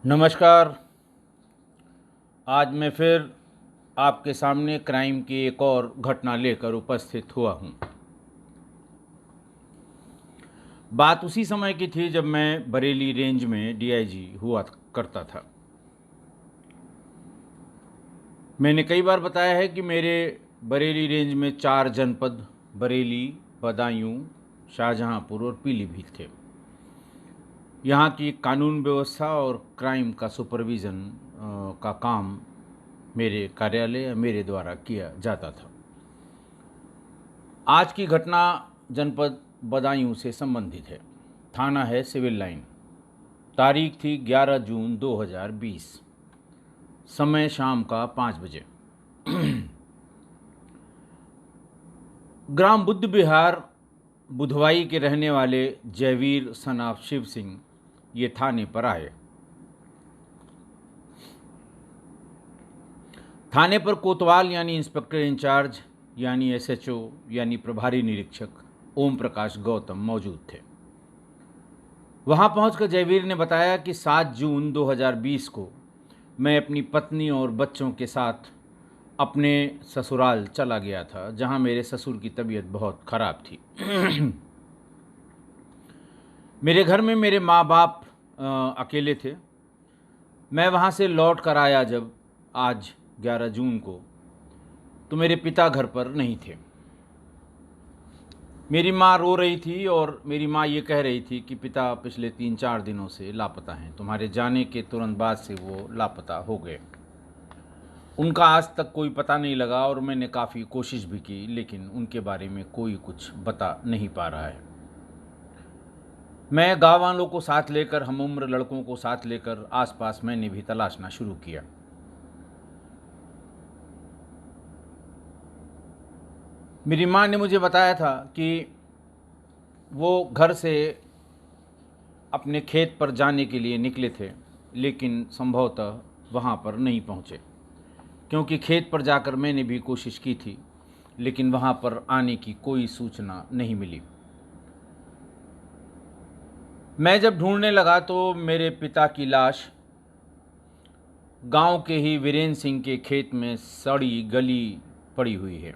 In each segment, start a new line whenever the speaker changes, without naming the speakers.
नमस्कार। आज मैं फिर आपके सामने क्राइम की एक और घटना लेकर उपस्थित हुआ हूँ। बात उसी समय की थी जब मैं बरेली रेंज में डीआईजी हुआ करता था। मैंने कई बार बताया है कि मेरे बरेली रेंज में 4 जनपद बरेली, बदायूं, शाहजहांपुर और पीलीभीत थे। यहाँ की कानून व्यवस्था और क्राइम का सुपरविज़न का काम मेरे कार्यालय या मेरे द्वारा किया जाता था। आज की घटना जनपद बदायूं से संबंधित है। थाना है सिविल लाइन। तारीख थी 11 जून 2020। समय शाम का 5 बजे। ग्राम बुद्ध विहार बुधवाई के रहने वाले जयवीर सन ऑफ शिव सिंह ये थाने पर आए। थाने पर कोतवाल यानी इंस्पेक्टर इंचार्ज यानी एसएचओ यानी प्रभारी निरीक्षक ओम प्रकाश गौतम मौजूद थे। वहां पहुंचकर जयवीर ने बताया कि 7 जून 2020 को मैं अपनी पत्नी और बच्चों के साथ अपने ससुराल चला गया था, जहां मेरे ससुर की तबीयत बहुत खराब थी। मेरे घर में मेरे माँ बाप अकेले थे। मैं वहाँ से लौट कर आया जब आज 11 जून को, तो मेरे पिता घर पर नहीं थे। मेरी माँ रो रही थी और मेरी माँ ये कह रही थी कि पिता पिछले 3-4 दिनों से लापता हैं। तुम्हारे जाने के तुरंत बाद से वो लापता हो गए। उनका आज तक कोई पता नहीं लगा और मैंने काफ़ी कोशिश भी की, लेकिन उनके बारे में कोई कुछ बता नहीं पा रहा है। मैं गाँव वालों को साथ लेकर, हम उम्र लड़कों को साथ लेकर आसपास मैंने भी तलाशना शुरू किया। मेरी माँ ने मुझे बताया था कि वो घर से अपने खेत पर जाने के लिए निकले थे, लेकिन संभवतः वहाँ पर नहीं पहुँचे, क्योंकि खेत पर जाकर मैंने भी कोशिश की थी, लेकिन वहाँ पर आने की कोई सूचना नहीं मिली। मैं जब ढूंढने लगा तो मेरे पिता की लाश गांव के ही वीरेंद्र सिंह के खेत में सड़ी गली पड़ी हुई है।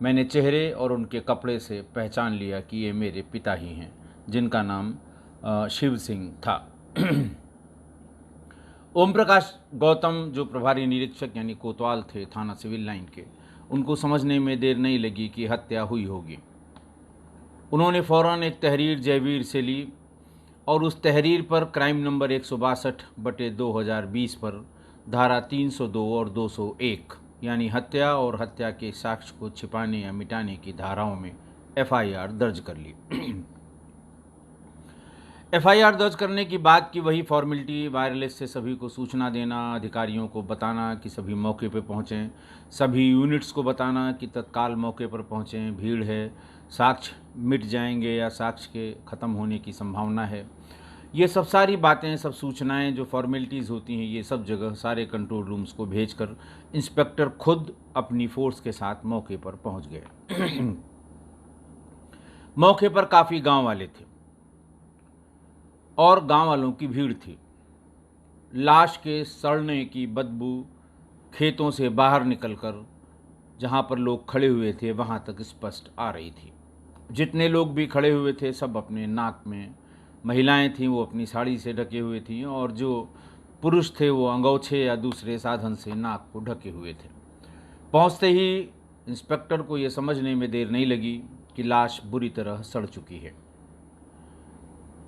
मैंने चेहरे और उनके कपड़े से पहचान लिया कि ये मेरे पिता ही हैं, जिनका नाम शिव सिंह था। ओम प्रकाश गौतम जो प्रभारी निरीक्षक यानी कोतवाल थे थाना सिविल लाइन के, उनको समझने में देर नहीं लगी कि हत्या हुई होगी। उन्होंने फ़ौरन एक तहरीर जयवीर से ली और उस तहरीर पर क्राइम नंबर 162/2020 पर धारा 302 और 201 यानी हत्या और हत्या के साक्ष्य को छिपाने या मिटाने की धाराओं में एफआईआर दर्ज कर ली। एफआईआर दर्ज करने की बात की वही फॉर्मेलिटी, वायरलेस से सभी को सूचना देना, अधिकारियों को बताना कि सभी मौके पर पहुँचें, सभी यूनिट्स को बताना कि तत्काल मौके पर पहुँचें, भीड़ है, साक्ष्य मिट जाएंगे या साक्ष्य के ख़त्म होने की संभावना है। ये सब सारी बातें, सब सूचनाएं जो फॉर्मेलिटीज़ होती हैं, ये सब जगह सारे कंट्रोल रूम्स को भेजकर इंस्पेक्टर खुद अपनी फोर्स के साथ मौके पर पहुंच गए। मौके पर काफ़ी गांव वाले थे और गांव वालों की भीड़ थी। लाश के सड़ने की बदबू खेतों से बाहर निकलकर जहां पर लोग खड़े हुए थे वहां तक स्पष्ट आ रही थी। जितने लोग भी खड़े हुए थे सब अपने नाक में, महिलाएं थीं वो अपनी साड़ी से ढके हुए थीं और जो पुरुष थे वो अंगोछे या दूसरे साधन से नाक को ढके हुए थे। पहुंचते ही इंस्पेक्टर को ये समझने में देर नहीं लगी कि लाश बुरी तरह सड़ चुकी है।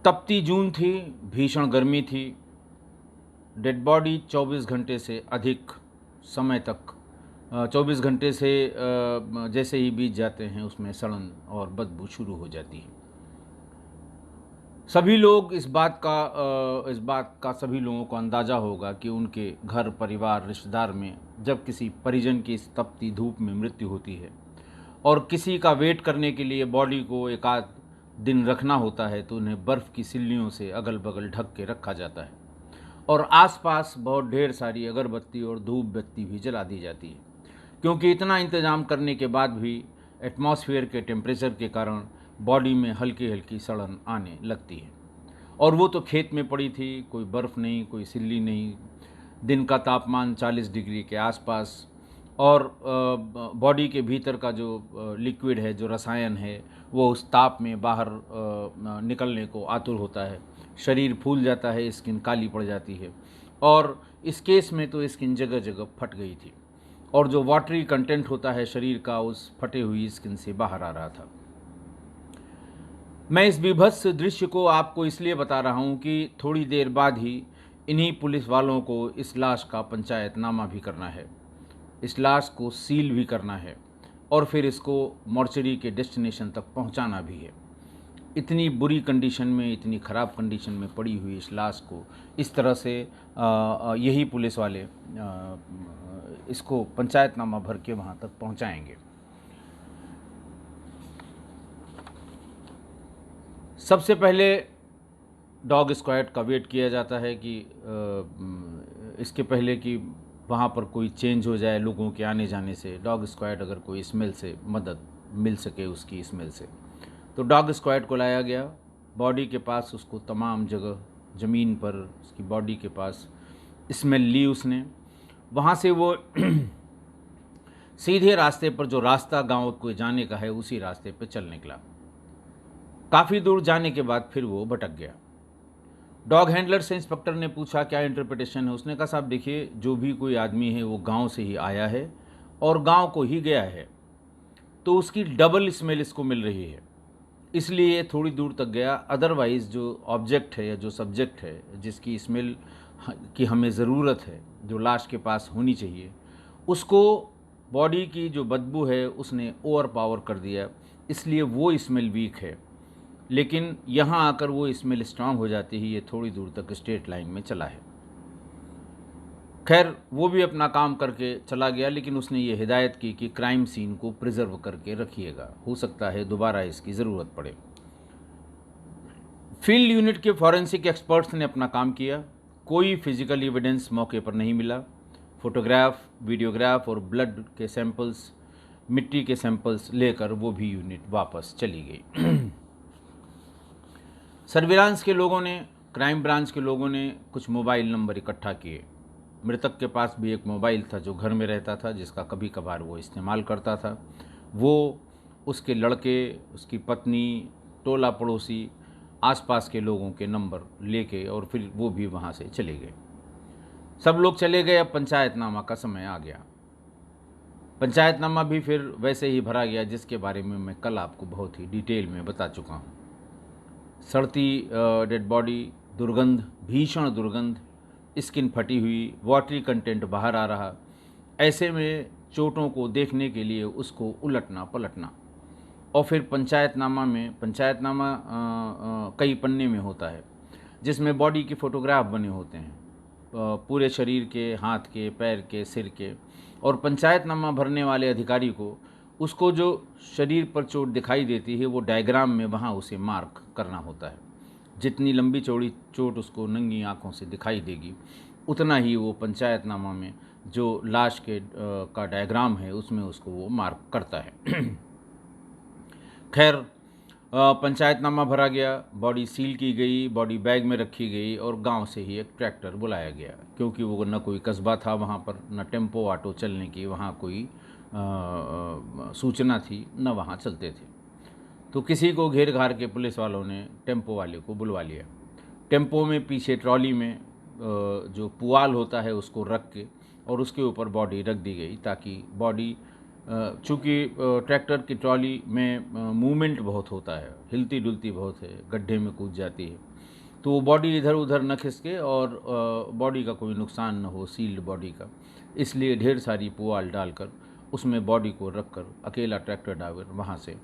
तपती जून थी, भीषण गर्मी थी। डेड बॉडी 24 घंटे से अधिक समय तक 24 घंटे से जैसे ही बीत जाते हैं उसमें सड़न और बदबू शुरू हो जाती है। सभी लोग इस बात का सभी लोगों को अंदाज़ा होगा कि उनके घर परिवार रिश्तेदार में जब किसी परिजन की इस तपती धूप में मृत्यु होती है और किसी का वेट करने के लिए बॉडी को एक आध दिन रखना होता है तो उन्हें बर्फ़ की सिल्लियों से अगल बगल ढक के रखा जाता है और आसपास बहुत ढेर सारी अगरबत्ती और धूप बत्ती भी जला दी जाती है, क्योंकि इतना इंतज़ाम करने के बाद भी एटमॉस्फेयर के टेम्परेचर के कारण बॉडी में हल्की हल्की सड़न आने लगती है और वो तो खेत में पड़ी थी, कोई बर्फ़ नहीं, कोई सिल्ली नहीं, दिन का तापमान 40 डिग्री के आसपास, और बॉडी के भीतर का जो लिक्विड है, जो रसायन है, वो उस ताप में बाहर निकलने को आतुर होता है। शरीर फूल जाता है, स्किन काली पड़ जाती है, और इस केस में तो स्किन जगह जगह फट गई थी, और जो वाटरी कंटेंट होता है शरीर का उस फटे हुई स्किन से बाहर आ रहा था। मैं इस बीभत्स दृश्य को आपको इसलिए बता रहा हूँ कि थोड़ी देर बाद ही इन्हीं पुलिस वालों को इस लाश का पंचायतनामा भी करना है, इस लाश को सील भी करना है, और फिर इसको मॉर्चरी के डेस्टिनेशन तक पहुंचाना भी है। इतनी बुरी कंडीशन में, इतनी ख़राब कंडीशन में पड़ी हुई इस लाश को इस तरह से यही पुलिस वाले इसको पंचायतनामा भर के वहाँ तक पहुँचाएँगे। सबसे पहले डॉग स्क्वाड का वेट किया जाता है कि इसके पहले कि वहाँ पर कोई चेंज हो जाए लोगों के आने जाने से, डॉग स्क्वाड अगर कोई स्मेल से मदद मिल सके उसकी स्मेल से, तो डॉग स्क्वाड को लाया गया। बॉडी के पास उसको तमाम जगह ज़मीन पर उसकी बॉडी के पास स्मेल ली उसने। वहाँ से वो सीधे रास्ते पर, जो रास्ता गांव को जाने का है, उसी रास्ते पर चल निकला। काफ़ी दूर जाने के बाद फिर वो भटक गया। डॉग हैंडलर से इंस्पेक्टर ने पूछा क्या इंटरप्रिटेशन है। उसने कहा साहब देखिए, जो भी कोई आदमी है वो गांव से ही आया है और गांव को ही गया है, तो उसकी डबल स्मेल इसको मिल रही है, इसलिए थोड़ी दूर तक गया। अदरवाइज़ जो ऑब्जेक्ट है या जो सब्जेक्ट है जिसकी स्मेल की हमें ज़रूरत है, जो लाश के पास होनी चाहिए, उसको बॉडी की जो बदबू है उसने ओवर पावर कर दिया, इसलिए वो स्मेल वीक है। लेकिन यहाँ आकर वो स्मेल स्ट्रांग हो जाती ही ये थोड़ी दूर तक स्ट्रेट लाइन में चला है। खैर वो भी अपना काम करके चला गया, लेकिन उसने ये हिदायत की कि क्राइम सीन को प्रिजर्व करके रखिएगा, हो सकता है दोबारा इसकी ज़रूरत पड़े। फील्ड यूनिट के फॉरेंसिक एक्सपर्ट्स ने अपना काम किया। कोई फिजिकल एविडेंस मौके पर नहीं मिला। फोटोग्राफ, वीडियोग्राफ और ब्लड के सैंपल्स, मिट्टी के सैंपल्स लेकर वो भी यूनिट वापस चली गई। सर्विलांस के लोगों ने, क्राइम ब्रांच के लोगों ने कुछ मोबाइल नंबर इकट्ठा किए। मृतक के पास भी एक मोबाइल था जो घर में रहता था, जिसका कभी कभार वो इस्तेमाल करता था। वो, उसके लड़के, उसकी पत्नी, टोला पड़ोसी, आसपास के लोगों के नंबर लेके और फिर वो भी वहाँ से चले गए। सब लोग चले गए। अब पंचायतनामा का समय आ गया। पंचायतनामा भी फिर वैसे ही भरा गया जिसके बारे में मैं कल आपको बहुत ही डिटेल में बता चुका हूँ। सड़ती डेड बॉडी, दुर्गंध, भीषण दुर्गंध, स्किन फटी हुई, वाटरी कंटेंट बाहर आ रहा। ऐसे में चोटों को देखने के लिए उसको उलटना पलटना, और फिर पंचायतनामा कई पन्ने में होता है, जिसमें बॉडी के फोटोग्राफ बने होते हैं, पूरे शरीर के, हाथ के, पैर के, सिर के, और पंचायतनामा भरने वाले अधिकारी को उसको जो शरीर पर चोट दिखाई देती है वो डायग्राम में वहाँ उसे मार्क करना होता है। जितनी लंबी चौड़ी चोट उसको नंगी आंखों से दिखाई देगी, उतना ही वो पंचायतनामा में जो लाश के का डायग्राम है उसमें उसको वो मार्क करता है। खैर पंचायतनामा भरा गया, बॉडी सील की गई, बॉडी बैग में रखी गई और गांव से ही एक ट्रैक्टर बुलाया गया, क्योंकि वो न कोई कस्बा था वहाँ पर, न टेम्पो ऑटो चलने की वहाँ कोई सूचना थी, न वहाँ चलते थे। तो किसी को घेर घार के पुलिस वालों ने टेम्पो वाले को बुलवा लिया। टेम्पो में पीछे ट्रॉली में जो पुआल होता है उसको रख के और उसके ऊपर बॉडी रख दी गई, ताकि बॉडी, चूँकि ट्रैक्टर की ट्रॉली में मूवमेंट बहुत होता है, हिलती डुलती बहुत है, गड्ढे में कूद जाती है, तो वो बॉडी इधर उधर न खिसके और बॉडी का कोई नुकसान न हो, सील्ड बॉडी का, इसलिए ढेर सारी पुआल डालकर उसमें बॉडी को रखकर अकेला ट्रैक्टर ड्राइवर वहाँ से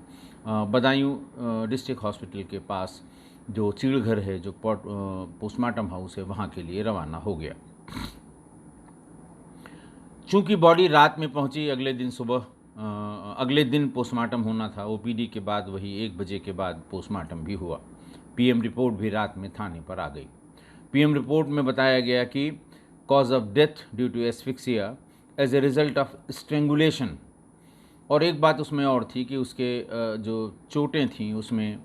बदायूं डिस्ट्रिक्ट हॉस्पिटल के पास जो चीड़घर है, जो पोस्टमार्टम हाउस है, वहाँ के लिए रवाना हो गया। चूँकि बॉडी रात में पहुँची, अगले दिन पोस्टमार्टम होना था। ओपीडी के बाद वही 1 बजे के बाद पोस्टमार्टम भी हुआ। पीएम रिपोर्ट भी रात में थाने पर आ गई। पीएम रिपोर्ट में बताया गया कि cause of death due to asphyxia as a result of strangulation. और एक बात उसमें और थी कि उसके जो चोटें थीं उसमें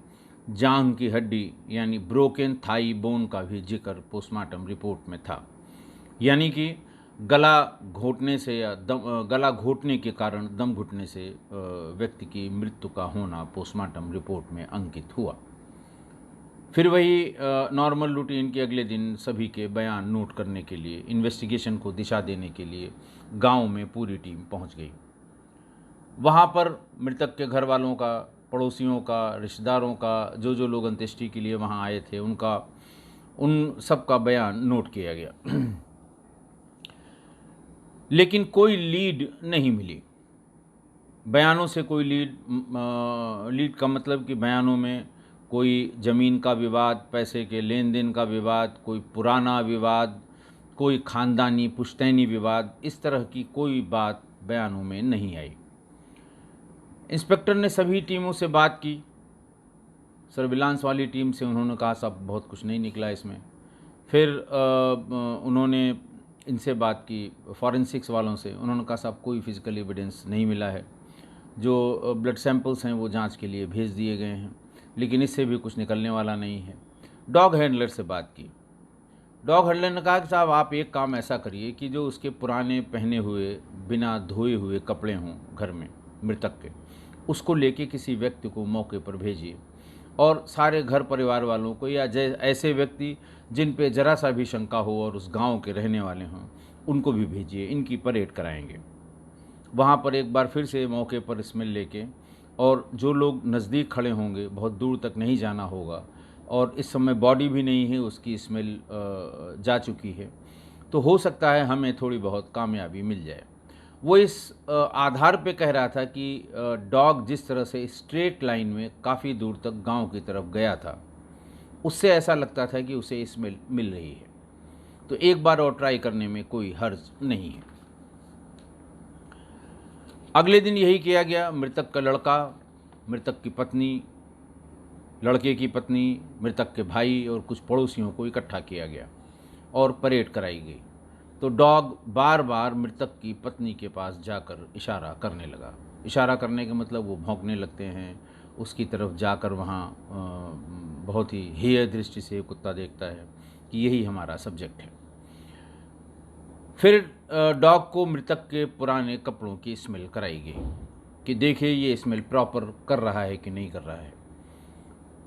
जांघ की हड्डी यानी ब्रोकन थाई बोन का भी जिक्र पोस्टमार्टम रिपोर्ट में था। यानी कि गला घोटने से या गला घोटने के कारण दम घुटने से व्यक्ति की मृत्यु का होना पोस्टमार्टम रिपोर्ट में अंकित हुआ। फिर वही नॉर्मल रूटीन के अगले दिन सभी के बयान नोट करने के लिए, इन्वेस्टिगेशन को दिशा देने के लिए गांव में पूरी टीम पहुंच गई। वहां पर मृतक के घर वालों का, पड़ोसियों का, रिश्तेदारों का, जो लोग अंत्येष्टि के लिए वहां आए थे उन सब का बयान नोट किया गया। लेकिन कोई लीड नहीं मिली। बयानों से कोई लीड का मतलब कि बयानों में कोई ज़मीन का विवाद, पैसे के लेन देन का विवाद, कोई पुराना विवाद, कोई ख़ानदानी पुश्तैनी विवाद, इस तरह की कोई बात बयानों में नहीं आई। इंस्पेक्टर ने सभी टीमों से बात की। सर्विलांस वाली टीम से उन्होंने कहा सब बहुत कुछ नहीं निकला इसमें। फिर उन्होंने इनसे बात की, फॉरेंसिक्स वालों से। उन्होंने कहा साहब कोई फिजिकल एविडेंस नहीं मिला है, जो ब्लड सैंपल्स हैं वो जांच के लिए भेज दिए गए हैं, लेकिन इससे भी कुछ निकलने वाला नहीं है। डॉग हैंडलर से बात की। डॉग हैंडलर ने कहा कि साहब आप एक काम ऐसा करिए कि जो उसके पुराने पहने हुए बिना धोए हुए कपड़े हों घर में मृतक के, उसको लेके किसी व्यक्ति को मौके पर भेजिए और सारे घर परिवार वालों को या ऐसे व्यक्ति जिन पे जरा सा भी शंका हो और उस गांव के रहने वाले हों उनको भी भेजिए, इनकी परेड कराएंगे। वहाँ पर एक बार फिर से मौके पर स्मेल लेके, और जो लोग नज़दीक खड़े होंगे, बहुत दूर तक नहीं जाना होगा, और इस समय बॉडी भी नहीं है, उसकी स्मेल जा चुकी है, तो हो सकता है हमें थोड़ी बहुत कामयाबी मिल जाए। वो इस आधार पे कह रहा था कि डॉग जिस तरह से स्ट्रेट लाइन में काफ़ी दूर तक गांव की तरफ गया था, उससे ऐसा लगता था कि उसे स्मेल मिल रही है, तो एक बार और ट्राई करने में कोई हर्ज नहीं है। अगले दिन यही किया गया। मृतक का लड़का, मृतक की पत्नी, लड़के की पत्नी, मृतक के भाई और कुछ पड़ोसियों को इकट्ठा किया गया और परेड कराई गई। तो डॉग बार बार मृतक की पत्नी के पास जाकर इशारा करने लगा। इशारा करने का मतलब वो भौंकने लगते हैं, उसकी तरफ जाकर वहाँ बहुत ही हेय दृष्टि से कुत्ता देखता है कि यही हमारा सब्जेक्ट है। फिर डॉग को मृतक के पुराने कपड़ों की स्मेल कराई गई कि देखिए ये स्मेल प्रॉपर कर रहा है कि नहीं कर रहा है।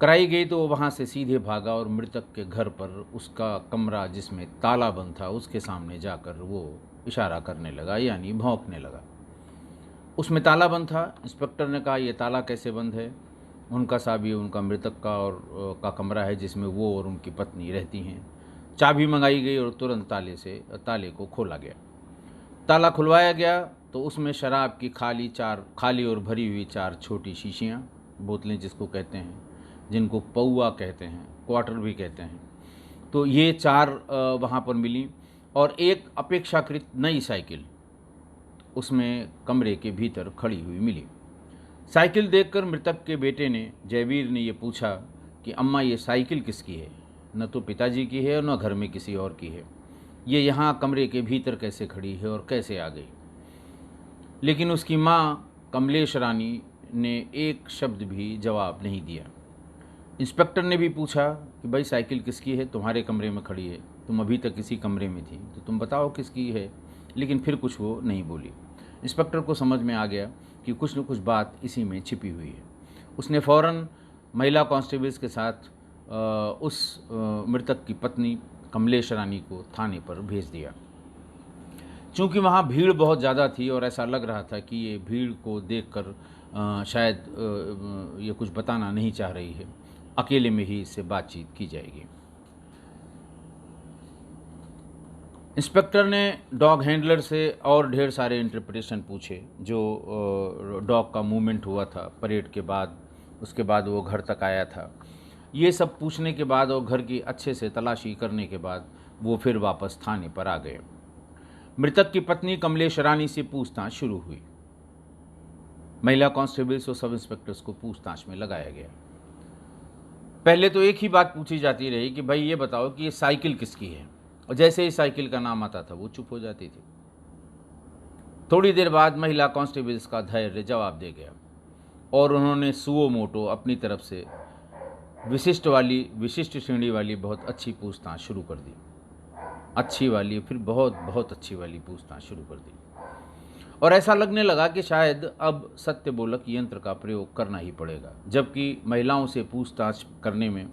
कराई गई तो वो वहाँ से सीधे भागा और मृतक के घर पर उसका कमरा जिसमें ताला बंद था उसके सामने जाकर वो इशारा करने लगा, यानी भौंकने लगा। उसमें ताला बंद था। इंस्पेक्टर ने कहा ये ताला कैसे बंद है? उनका साहब ये उनका मृतक का और का कमरा है जिसमें वो और उनकी पत्नी रहती हैं। चाबी मंगाई गई और तुरंत ताले को खोला गया। ताला खुलवाया गया तो उसमें शराब की खाली और भरी हुई 4 छोटी शीशियाँ, बोतलें जिसको कहते हैं, जिनको पौआ कहते हैं, क्वार्टर भी कहते हैं, तो ये 4 वहाँ पर मिली, और एक अपेक्षाकृत नई साइकिल उसमें कमरे के भीतर खड़ी हुई मिली। साइकिल देखकर मृतक के बेटे ने, जयवीर ने, ये पूछा कि अम्मा ये साइकिल किसकी है? न तो पिताजी की है और न घर में किसी और की है, ये यहाँ कमरे के भीतर कैसे खड़ी है और कैसे आ गई? लेकिन उसकी माँ कमलेश रानी ने एक शब्द भी जवाब नहीं दिया। इंस्पेक्टर ने भी पूछा कि भाई साइकिल किसकी है? तुम्हारे कमरे में खड़ी है, तुम अभी तक इसी कमरे में थी, तो तुम बताओ किसकी है। लेकिन फिर कुछ वो नहीं बोली। इंस्पेक्टर को समझ में आ गया कि कुछ न कुछ बात इसी में छिपी हुई है। उसने फ़ौरन महिला कांस्टेबल्स के साथ उस मृतक की पत्नी कमलेश रानी को थाने पर भेज दिया। चूँकि वहाँ भीड़ बहुत ज़्यादा थी और ऐसा लग रहा था कि ये भीड़ को देखकर शायद ये कुछ बताना नहीं चाह रही है, अकेले में ही इससे बातचीत की जाएगी। इंस्पेक्टर ने डॉग हैंडलर से और ढेर सारे इंटरप्रिटेशन पूछे, जो डॉग का मूवमेंट हुआ था परेड के बाद, उसके बाद वो घर तक आया था। ये सब पूछने के बाद और घर की अच्छे से तलाशी करने के बाद वो फिर वापस थाने पर आ गए। मृतक की पत्नी कमलेश रानी से पूछताछ शुरू हुई। महिला कांस्टेबल्स और सब इंस्पेक्टर्स को पूछताछ में लगाया गया। पहले तो एक ही बात पूछी जाती रही कि भाई ये बताओ कि ये साइकिल किसकी है, और जैसे ही साइकिल का नाम आता था वो चुप हो जाती थी। थोड़ी देर बाद महिला कांस्टेबल्स का धैर्य जवाब दे गया और उन्होंने सुओ मोटो अपनी तरफ से विशिष्ट श्रेणी वाली बहुत अच्छी पूछताछ शुरू कर दी। अच्छी वाली, फिर बहुत बहुत अच्छी वाली पूछताछ शुरू कर दी। और ऐसा लगने लगा कि शायद अब सत्यबोलक यंत्र का प्रयोग करना ही पड़ेगा, जबकि महिलाओं से पूछताछ करने में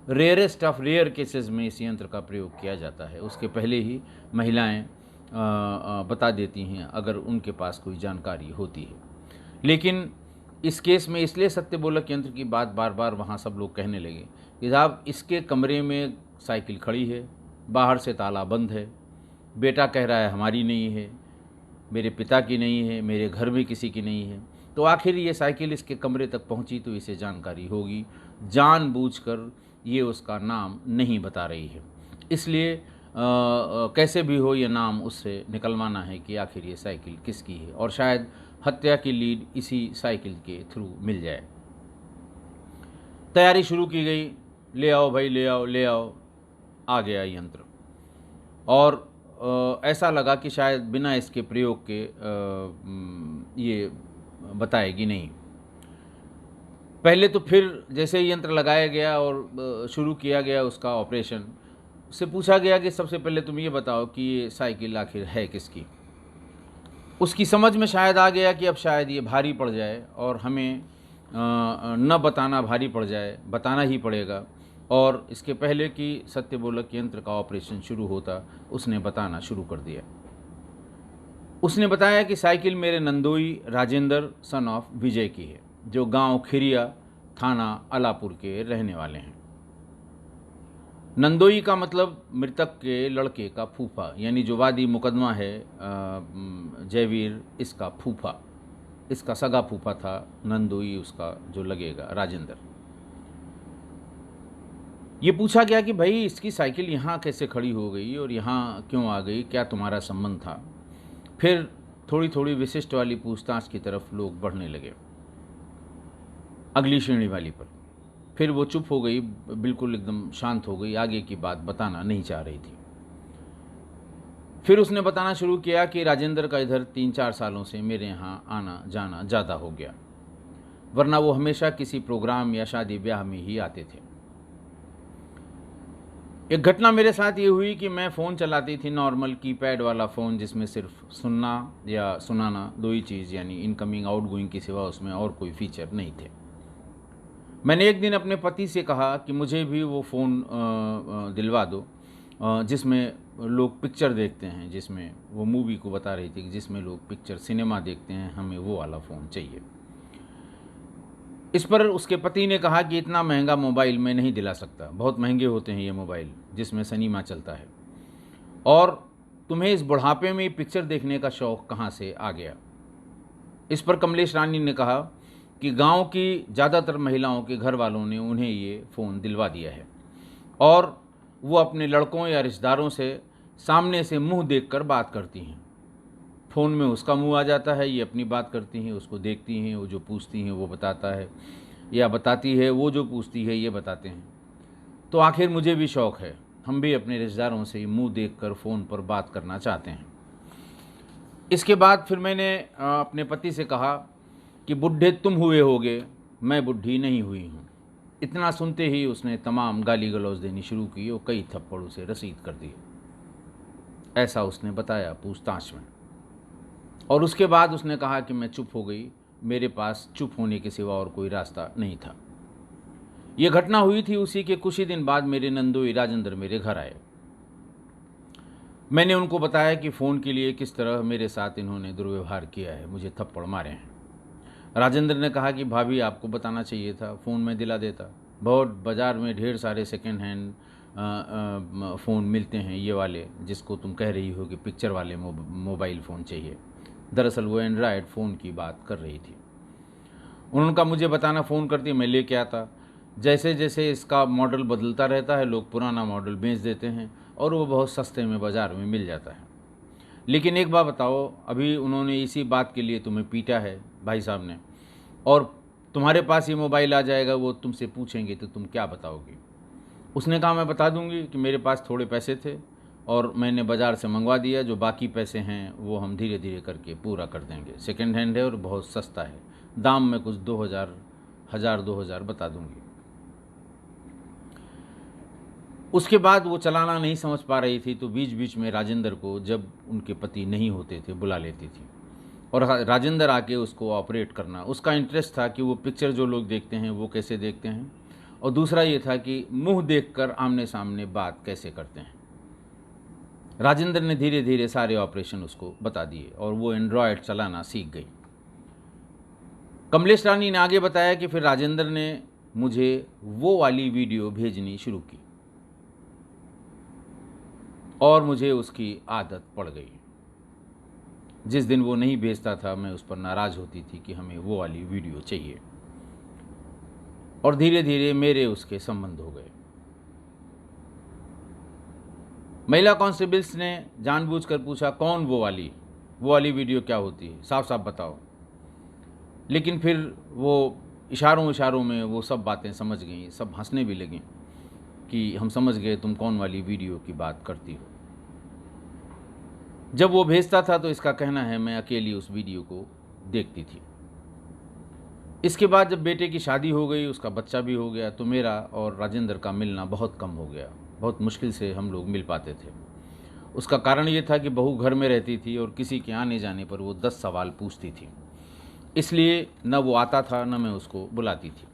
रेयरेस्ट ऑफ रेयर केसेस में इस यंत्र का प्रयोग किया जाता है। उसके पहले ही महिलाएं बता देती हैं अगर उनके पास कोई जानकारी होती है। लेकिन इस केस में इसलिए सत्यबोलक यंत्र की बात बार बार वहाँ सब लोग कहने लगे कि साहब इसके कमरे में साइकिल खड़ी है, बाहर से ताला बंद है, बेटा कह रहा है हमारी नहीं है, मेरे पिता की नहीं है, मेरे घर में किसी की नहीं है, तो आखिर ये साइकिल इसके कमरे तक पहुंची तो इसे जानकारी होगी। जानबूझकर ये उसका नाम नहीं बता रही है, इसलिए कैसे भी हो ये नाम उससे निकलवाना है कि आखिर ये साइकिल किसकी है, और शायद हत्या की लीड इसी साइकिल के थ्रू मिल जाए। तैयारी शुरू की गई, ले आओ भाई, ले आओ ले आओ। आ गया यंत्र, और ऐसा लगा कि शायद बिना इसके प्रयोग के ये बताएगी नहीं। पहले तो फिर जैसे ही यंत्र लगाया गया और शुरू किया गया उसका ऑपरेशन, उससे पूछा गया कि सबसे पहले तुम ये बताओ कि ये साइकिल आखिर है किसकी। उसकी समझ में शायद आ गया कि अब शायद ये भारी पड़ जाए और हमें न बताना भारी पड़ जाए, बताना ही पड़ेगा। और इसके पहले कि सत्यबोलक यंत्र का ऑपरेशन शुरू होता, उसने बताना शुरू कर दिया। उसने बताया कि साइकिल मेरे नंदोई राजेंद्र सन ऑफ विजय की है, जो गांव खिरिया, थाना अलापुर के रहने वाले हैं। नंदोई का मतलब मृतक के लड़के का फूफा, यानी जो वादी मुकदमा है जयवीर, इसका फूफा, इसका सगा फूफा था नंदोई, उसका जो लगेगा राजेंद्र। ये पूछा गया कि भाई इसकी साइकिल यहाँ कैसे खड़ी हो गई और यहाँ क्यों आ गई, क्या तुम्हारा संबंध था। फिर थोड़ी थोड़ी विशिष्ट वाली पूछताछ की तरफ लोग बढ़ने लगे, अगली श्रेणी वाली पर। फिर वो चुप हो गई, बिल्कुल एकदम शांत हो गई, आगे की बात बताना नहीं चाह रही थी। फिर उसने बताना शुरू किया कि राजेंद्र का इधर 3-4 सालों से मेरे यहाँ आना जाना ज़्यादा हो गया, वरना वो हमेशा किसी प्रोग्राम या शादी ब्याह में ही आते थे। एक घटना मेरे साथ ये हुई कि मैं फ़ोन चलाती थी, नॉर्मल कीपैड वाला फ़ोन, जिसमें सिर्फ सुनना या सुनाना दो ही चीज़, यानी इनकमिंग आउटगोइंग के सिवा उसमें और कोई फीचर नहीं थे। मैंने एक दिन अपने पति से कहा कि मुझे भी वो फ़ोन दिलवा दो जिसमें लोग पिक्चर देखते हैं, जिसमें वो मूवी को बता रही थी कि जिसमें लोग पिक्चर सिनेमा देखते हैं, हमें वो वाला फ़ोन चाहिए। इस पर उसके पति ने कहा कि इतना महंगा मोबाइल मैं नहीं दिला सकता, बहुत महंगे होते हैं ये मोबाइल जिसमें सिनेमा चलता है, और तुम्हें इस बुढ़ापे में पिक्चर देखने का शौक़ कहाँ से आ गया। इस पर कमलेश रानी ने कहा कि गांव की ज़्यादातर महिलाओं के घर वालों ने उन्हें ये फ़ोन दिलवा दिया है, और वो अपने लड़कों या रिश्तेदारों से सामने से मुंह देखकर बात करती हैं। फ़ोन में उसका मुंह आ जाता है, ये अपनी बात करती हैं, उसको देखती हैं, वो जो पूछती हैं वो बताता है, या बताती है वो जो पूछती है ये बताते हैं। तो आखिर मुझे भी शौक़ है, हम भी अपने रिश्तेदारों से मुंह देखकर फ़ोन पर बात करना चाहते हैं। इसके बाद फिर मैंने अपने पति से कहा कि बुढ़े तुम हुए होगे, मैं बुढ़ी नहीं हुई हूँ। इतना सुनते ही उसने तमाम गाली गलौज देनी शुरू की और कई थप्पड़ उसे रसीद कर दिए। ऐसा उसने बताया पूछताछ में। और उसके बाद उसने कहा कि मैं चुप हो गई, मेरे पास चुप होने के सिवा और कोई रास्ता नहीं था। ये घटना हुई थी उसी के कुछ ही दिन बाद मेरे नंदोई राजेंद्र मेरे घर आए। मैंने उनको बताया कि फ़ोन के लिए किस तरह मेरे साथ इन्होंने दुर्व्यवहार किया है, मुझे थप्पड़ मारे हैं। राजेंद्र ने कहा कि भाभी आपको बताना चाहिए था, फ़ोन में दिला देता। बहुत बाज़ार में ढेर सारे सेकेंड हैंड फ़ोन मिलते हैं, ये वाले जिसको तुम कह रही हो कि पिक्चर वाले मोबाइल फ़ोन चाहिए। दरअसल वो एंड्रॉयड फ़ोन की बात कर रही थी। उन्होंने कहा मुझे बताना, फ़ोन करती, मैं लेके आता। जैसे जैसे इसका मॉडल बदलता रहता है, लोग पुराना मॉडल बेच देते हैं और वो बहुत सस्ते में बाज़ार में मिल जाता है। लेकिन एक बात बताओ, अभी उन्होंने इसी बात के लिए तुम्हें पीटा है भाई साहब ने, और तुम्हारे पास ये मोबाइल आ जाएगा, वो तुमसे पूछेंगे तो तुम क्या बताओगी। उसने कहा मैं बता दूंगी कि मेरे पास थोड़े पैसे थे और मैंने बाज़ार से मंगवा दिया, जो बाकी पैसे हैं वो हम धीरे धीरे करके पूरा कर देंगे। सेकंड हैंड है और बहुत सस्ता है, दाम में कुछ 2000 1000 2000 बता दूंगी। उसके बाद वो चलाना नहीं समझ पा रही थी, तो बीच बीच में राजेंद्र को, जब उनके पति नहीं होते थे, बुला लेती थी और राजेंद्र आके उसको ऑपरेट करना। उसका इंटरेस्ट था कि वो पिक्चर जो लोग देखते हैं वो कैसे देखते हैं, और दूसरा ये था कि मुंह देखकर आमने सामने बात कैसे करते हैं। राजेंद्र ने धीरे धीरे सारे ऑपरेशन उसको बता दिए और वो एंड्रॉयड चलाना सीख गई। कमलेश रानी ने आगे बताया कि फिर राजेंद्र ने मुझे वो वाली वीडियो भेजनी शुरू की और मुझे उसकी आदत पड़ गई। जिस दिन वो नहीं भेजता था, मैं उस पर नाराज़ होती थी कि हमें वो वाली वीडियो चाहिए, और धीरे धीरे मेरे उसके संबंध हो गए। महिला कांस्टेबल्स ने जानबूझकर पूछा, कौन वो वाली वीडियो क्या होती है, साफ साफ बताओ। लेकिन फिर वो इशारों में वो सब बातें समझ गई, सब हंसने भी लगें कि हम समझ गए तुम कौन वाली वीडियो की बात करती हो। जब वो भेजता था तो इसका कहना है मैं अकेली उस वीडियो को देखती थी। इसके बाद जब बेटे की शादी हो गई, उसका बच्चा भी हो गया, तो मेरा और राजेंद्र का मिलना बहुत कम हो गया। बहुत मुश्किल से हम लोग मिल पाते थे। उसका कारण ये था कि बहू घर में रहती थी और किसी के आने जाने पर वो 10 सवाल पूछती थी, इसलिए न वो आता था न मैं उसको बुलाती थी।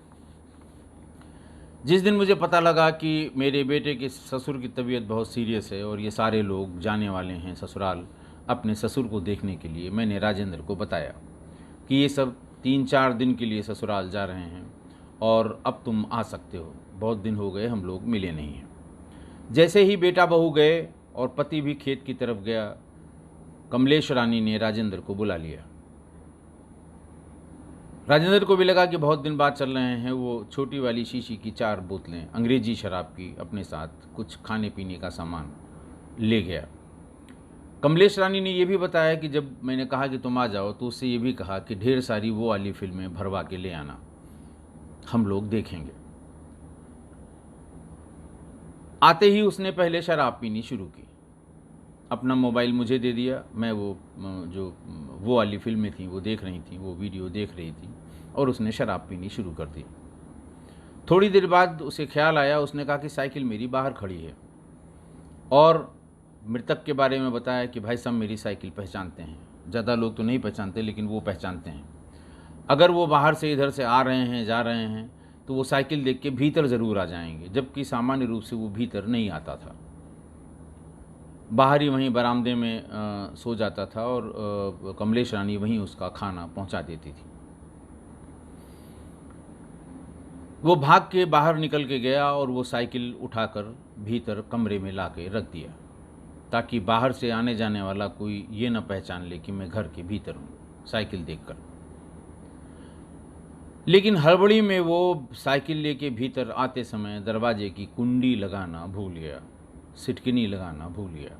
जिस दिन मुझे पता लगा कि मेरे बेटे के ससुर की तबीयत बहुत सीरियस है और ये सारे लोग जाने वाले हैं ससुराल अपने ससुर को देखने के लिए, मैंने राजेंद्र को बताया कि ये सब 3-4 दिन के लिए ससुराल जा रहे हैं और अब तुम आ सकते हो, बहुत दिन हो गए हम लोग मिले नहीं हैं। जैसे ही बेटा बहू गए और पति भी खेत की तरफ गया, कमलेश रानी ने राजेंद्र को बुला लिया। राजेंद्र को भी लगा कि बहुत दिन बाद चल रहे हैं। वो छोटी वाली शीशी की 4 बोतलें अंग्रेजी शराब की अपने साथ कुछ खाने पीने का सामान ले गया। कमलेश रानी ने यह भी बताया कि जब मैंने कहा कि तुम आ जाओ, तो उससे ये भी कहा कि ढेर सारी वो वाली फिल्में भरवा के ले आना, हम लोग देखेंगे। आते ही उसने पहले शराब पीनी शुरू की। अपना मोबाइल मुझे दे दिया। मैं वो वाली फिल्में थी वो देख रही थी, वो वीडियो देख रही थी और उसने शराब पीनी शुरू कर दी। थोड़ी देर बाद उसे ख्याल आया, उसने कहा कि साइकिल मेरी बाहर खड़ी है, और मृतक के बारे में बताया कि भाई साहब मेरी साइकिल पहचानते हैं। ज़्यादा लोग तो नहीं पहचानते, लेकिन वो पहचानते हैं। अगर वो बाहर से इधर से आ रहे हैं, जा रहे हैं, तो वो साइकिल देख के भीतर ज़रूर आ जाएंगे, जबकि सामान्य रूप से वो भीतर नहीं आता था। बाहर ही वहीं बरामदे में सो जाता था और कमलेश रानी वहीं उसका खाना पहुंचा देती थी। वो भाग के बाहर निकल के गया और वो साइकिल उठाकर भीतर कमरे में ला के रख दिया, ताकि बाहर से आने जाने वाला कोई ये न पहचान ले कि मैं घर के भीतर हूँ साइकिल देखकर। लेकिन हड़बड़ी में वो साइकिल लेके भीतर आते समय दरवाजे की कुंडी लगाना भूल गया, सिटकिनी लगाना भूल गया,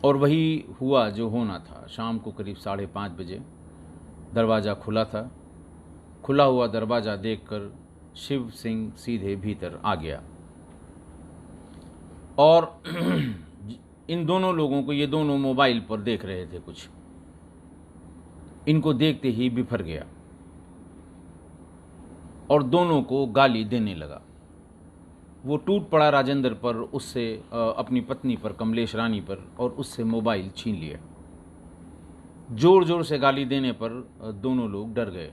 और वही हुआ जो होना था। शाम को करीब 5:30 बजे दरवाज़ा खुला था। खुला हुआ दरवाज़ा देखकर शिव सिंह सीधे भीतर आ गया और इन दोनों लोगों को, ये दोनों मोबाइल पर देख रहे थे कुछ, इनको देखते ही बिफर गया और दोनों को गाली देने लगा। वो टूट पड़ा राजेंद्र पर, उससे अपनी पत्नी पर, कमलेश रानी पर, और उससे मोबाइल छीन लिया। ज़ोर ज़ोर से गाली देने पर दोनों लोग डर गए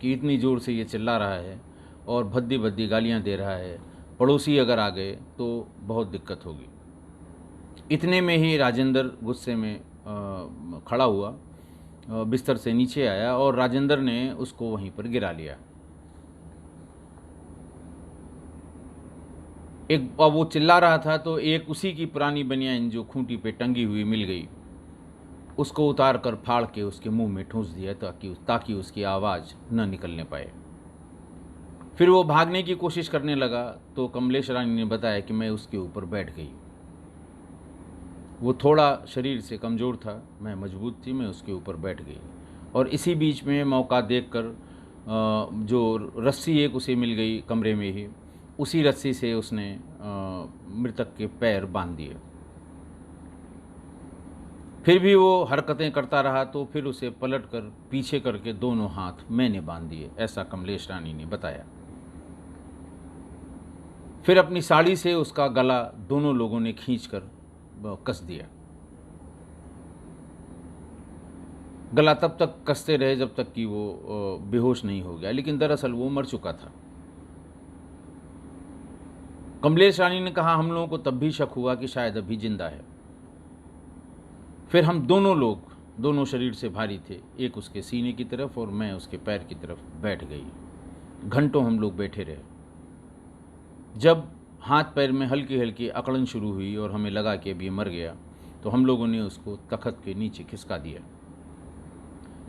कि इतनी ज़ोर से ये चिल्ला रहा है और भद्दी भद्दी गालियाँ दे रहा है, पड़ोसी अगर आ गए तो बहुत दिक्कत होगी। इतने में ही राजेंद्र गुस्से में खड़ा हुआ, बिस्तर से नीचे आया और राजेंद्र ने उसको वहीं पर गिरा लिया। वो चिल्ला रहा था तो एक उसी की पुरानी बनियान जो खूंटी पे टंगी हुई मिल गई, उसको उतार कर फाड़ के उसके मुंह में ठूंस दिया ताकि उसकी आवाज़ न निकलने पाए। फिर वो भागने की कोशिश करने लगा तो कमलेश रानी ने बताया कि मैं उसके ऊपर बैठ गई। वो थोड़ा शरीर से कमज़ोर था, मैं मजबूत थी, मैं उसके ऊपर बैठ गई और इसी बीच में मौका देखकर जो रस्सी एक उसे मिल गई कमरे में ही, उसी रस्सी से उसने मृतक के पैर बांध दिए। फिर भी वो हरकतें करता रहा तो फिर उसे पलटकर पीछे करके दोनों हाथ मैंने बांध दिए, ऐसा कमलेश रानी ने बताया। फिर अपनी साड़ी से उसका गला दोनों लोगों ने खींचकर कस दिया। गला तब तक कसते रहे जब तक कि वो बेहोश नहीं हो गया, लेकिन दरअसल वो मर चुका था। कमलेश रानी ने कहा, हम लोगों को तब भी शक हुआ कि शायद अभी जिंदा है। फिर हम दोनों लोग, दोनों शरीर से भारी थे, एक उसके सीने की तरफ और मैं उसके पैर की तरफ बैठ गई। घंटों हम लोग बैठे रहे। जब हाथ पैर में हल्की हल्की अकड़न शुरू हुई और हमें लगा कि अब ये मर गया, तो हम लोगों ने उसको तख्त के नीचे खिसका दिया।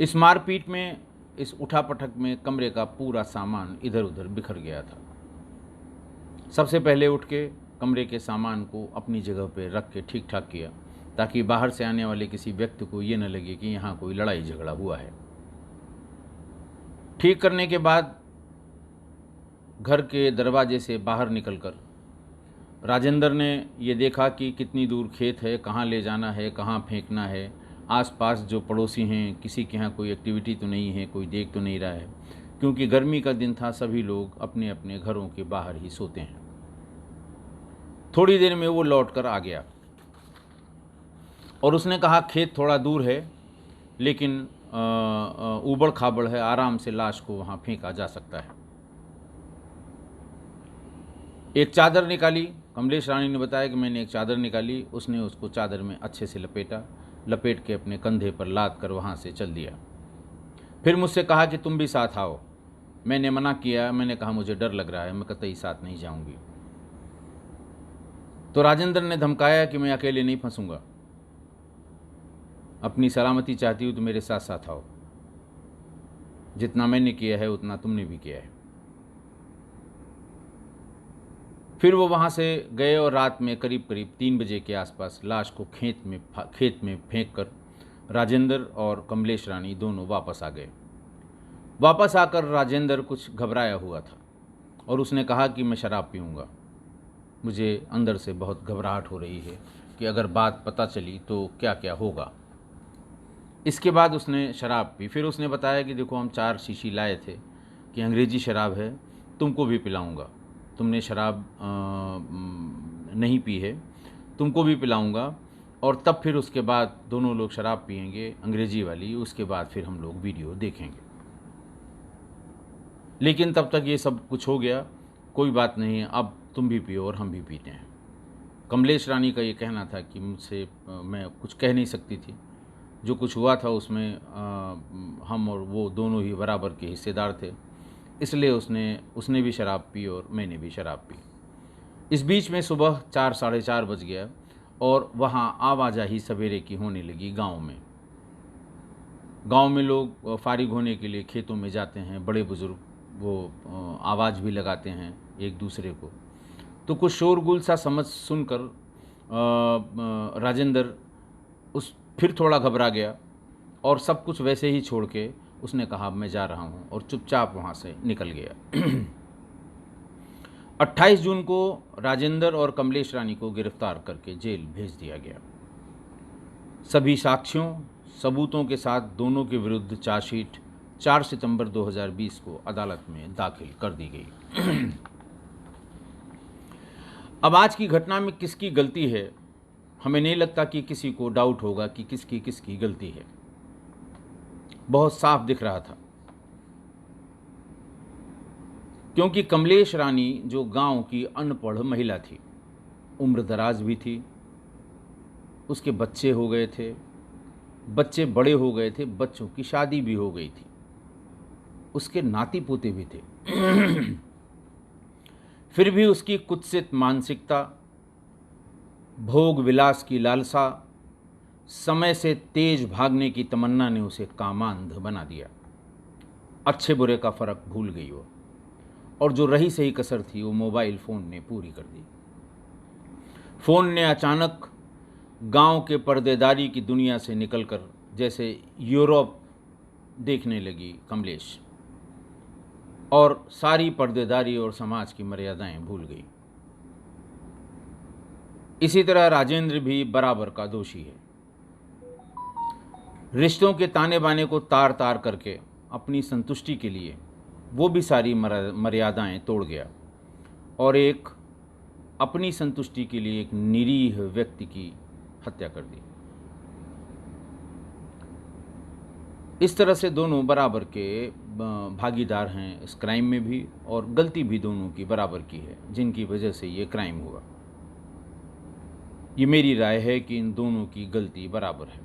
इस मारपीट में, इस उठापटक में कमरे का पूरा सामान इधर उधर बिखर गया था। सबसे पहले उठ के कमरे के सामान को अपनी जगह पे रख के ठीक ठाक किया, ताकि बाहर से आने वाले किसी व्यक्ति को ये न लगे कि यहाँ कोई लड़ाई झगड़ा हुआ है। ठीक करने के बाद घर के दरवाजे से बाहर निकलकर राजेंद्र ने ये देखा कि कितनी दूर खेत है, कहाँ ले जाना है, कहाँ फेंकना है, आसपास जो पड़ोसी हैं किसी के यहाँ कोई एक्टिविटी तो नहीं है, कोई देख तो नहीं रहा है, क्योंकि गर्मी का दिन था, सभी लोग अपने अपने घरों के बाहर ही सोते हैं। थोड़ी देर में वो लौटकर आ गया और उसने कहा, खेत थोड़ा दूर है लेकिन ऊबड़ खाबड़ है, आराम से लाश को वहाँ फेंका जा सकता है। एक चादर निकाली। कमलेश रानी ने बताया कि मैंने एक चादर निकाली। उसने उसको चादर में अच्छे से लपेट के अपने कंधे पर लाद कर वहाँ से चल दिया। फिर मुझसे कहा कि तुम भी साथ आओ। मैंने मना किया। मैंने कहा मुझे डर लग रहा है, मैं कतई साथ नहीं जाऊंगी। तो राजेंद्र ने धमकाया कि मैं अकेले नहीं फंसूंगा, अपनी सलामती चाहती हूँ तो मेरे साथ साथ आओ, जितना मैंने किया है उतना तुमने भी किया है। फिर वो वहाँ से गए और रात में करीब 3 बजे के आसपास लाश को खेत में फेंक कर राजेंद्र और कमलेश रानी दोनों वापस आ गए। वापस आकर राजेंद्र कुछ घबराया हुआ था और उसने कहा कि मैं शराब पीऊँगा, मुझे अंदर से बहुत घबराहट हो रही है कि अगर बात पता चली तो क्या क्या होगा। इसके बाद उसने शराब पी। फिर उसने बताया कि देखो हम 4 शीशी लाए थे कि अंग्रेज़ी शराब है, तुमको भी पिलाऊंगा, तुमने शराब नहीं पी है, तुमको भी पिलाऊंगा, और तब फिर उसके बाद दोनों लोग शराब पिएंगे अंग्रेज़ी वाली, उसके बाद फिर हम लोग वीडियो देखेंगे। लेकिन तब तक ये सब कुछ हो गया, कोई बात नहीं है, अब तुम भी पियो और हम भी पीते हैं। कमलेश रानी का ये कहना था कि मुझसे मैं कुछ कह नहीं सकती थी, जो कुछ हुआ था उसमें हम और वो दोनों ही बराबर के हिस्सेदार थे, इसलिए उसने भी शराब पी और मैंने भी शराब पी। इस बीच में सुबह 4 साढ़े 4 बज गया और वहाँ आवाजाही सवेरे की होने लगी गांव में। गांव में लोग फारिग होने के लिए खेतों में जाते हैं, बड़े बुज़ुर्ग वो आवाज़ भी लगाते हैं एक दूसरे को। तो कुछ शोरगुल सा सुनकर राजेंद्र फिर थोड़ा घबरा गया और सब कुछ वैसे ही छोड़ के उसने कहा मैं जा रहा हूँ, और चुपचाप वहाँ से निकल गया। 28 जून को राजेंद्र और कमलेश रानी को गिरफ्तार करके जेल भेज दिया गया। सभी साक्ष्यों सबूतों के साथ दोनों के विरुद्ध चार्जशीट 4 सितंबर 2020 को अदालत में दाखिल कर दी गई। अब आज की घटना में किसकी गलती है, हमें नहीं लगता कि किसी को डाउट होगा कि किसकी गलती है। बहुत साफ दिख रहा था, क्योंकि कमलेश रानी जो गांव की अनपढ़ महिला थी, उम्र दराज भी थी, उसके बच्चे हो गए थे, बच्चे बड़े हो गए थे, बच्चों की शादी भी हो गई थी, उसके नाती पोते भी थे। फिर भी उसकी कुत्सित मानसिकता, भोग विलास की लालसा, समय से तेज भागने की तमन्ना ने उसे कामांध बना दिया। अच्छे बुरे का फर्क भूल गई वो, और जो रही सही कसर थी वो मोबाइल फ़ोन ने पूरी कर दी। फ़ोन ने अचानक गांव के पर्देदारी की दुनिया से निकलकर जैसे यूरोप देखने लगी कमलेश, और सारी पर्देदारी और समाज की मर्यादाएं भूल गई। इसी तरह राजेंद्र भी बराबर का दोषी है। रिश्तों के ताने बाने को तार तार करके अपनी संतुष्टि के लिए वो भी सारी मर्यादाएं तोड़ गया और एक अपनी संतुष्टि के लिए एक निरीह व्यक्ति की हत्या कर दी। इस तरह से दोनों बराबर के भागीदार हैं इस क्राइम में भी, और गलती भी दोनों की बराबर की है जिनकी वजह से ये क्राइम हुआ। ये मेरी राय है कि इन दोनों की गलती बराबर है,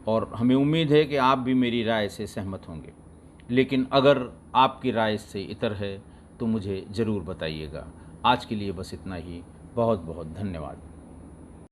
और हमें उम्मीद है कि आप भी मेरी राय से सहमत होंगे। लेकिन अगर आपकी राय से इतर है तो मुझे ज़रूर बताइएगा। आज के लिए बस इतना ही। बहुत बहुत धन्यवाद।